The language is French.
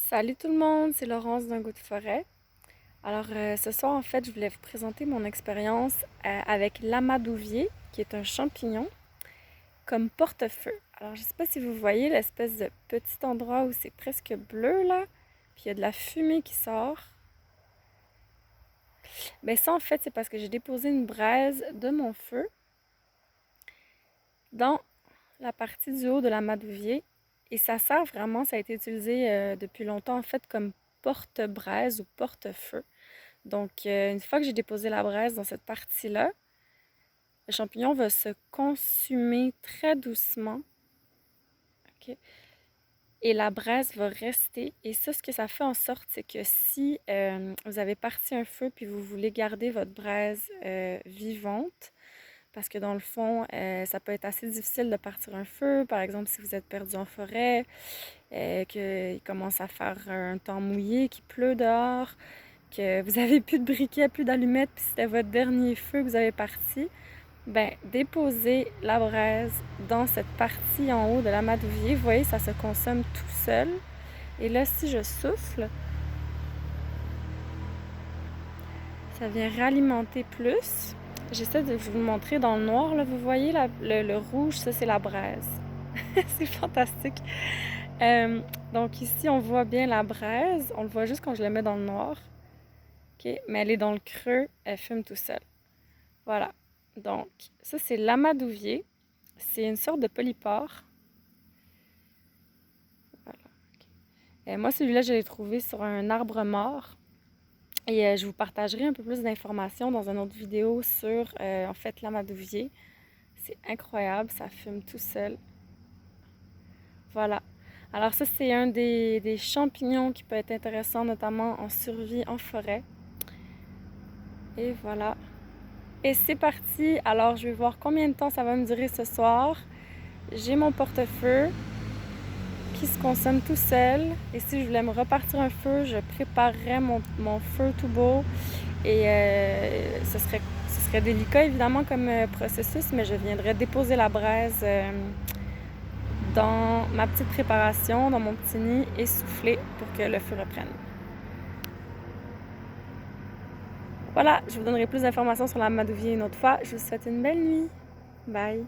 Salut tout le monde, c'est Laurence d'un goût de forêt. Ce soir, en fait, je voulais vous présenter mon expérience avec l'amadouvier, qui est un champignon, comme porte-feu. Alors, je sais pas si vous voyez l'espèce de petit endroit où c'est presque bleu, là, puis il y a de la fumée qui sort. Mais ça, en fait, c'est parce que j'ai déposé une braise de mon feu dans la partie du haut de l'amadouvier. Et ça sert vraiment, ça a été utilisé depuis longtemps, en fait, comme porte-braise ou porte-feu. Une fois que j'ai déposé la braise dans cette partie-là, le champignon va se consumer très doucement. Ok. Et la braise va rester. Et ça, ce que ça fait en sorte, c'est que si vous avez parti un feu puis vous voulez garder votre braise vivante, parce que dans le fond, ça peut être assez difficile de partir un feu. Par exemple, si vous êtes perdu en forêt, qu'il commence à faire un temps mouillé, qu'il pleut dehors, que vous avez plus de briquet, plus d'allumettes, puis c'était votre dernier feu que vous avez parti, ben déposez la braise dans cette partie en haut de l'amadouvier. Vous voyez, ça se consomme tout seul. Et là, si je souffle, ça vient réalimenter plus. J'essaie de vous le montrer dans le noir. Là. Vous voyez le rouge, ça c'est la braise. C'est fantastique. Euh, donc ici, on voit bien la braise. On le voit juste quand je le mets dans le noir. Okay? Mais elle est dans le creux, elle fume tout seul. Voilà. Donc, ça, c'est l'amadouvier. C'est une sorte de polypore. Voilà. Moi, celui-là, je l'ai trouvé sur un arbre mort. Et je vous partagerai un peu plus d'informations dans une autre vidéo sur, en fait, l'amadouvier. C'est incroyable, ça fume tout seul. Voilà. Alors ça, c'est un des champignons qui peut être intéressant, notamment en survie en forêt. Et voilà. Et c'est parti. Alors, je vais voir combien de temps ça va me durer ce soir. J'ai mon porte-feu qui se consomme tout seul. Et si je voulais me repartir un feu, je préparerais mon feu tout beau. Et ce serait délicat évidemment comme processus, mais je viendrais déposer la braise dans ma petite préparation, dans mon petit nid et souffler pour que le feu reprenne. Voilà, je vous donnerai plus d'informations sur la madouvier une autre fois. Je vous souhaite une belle nuit. Bye!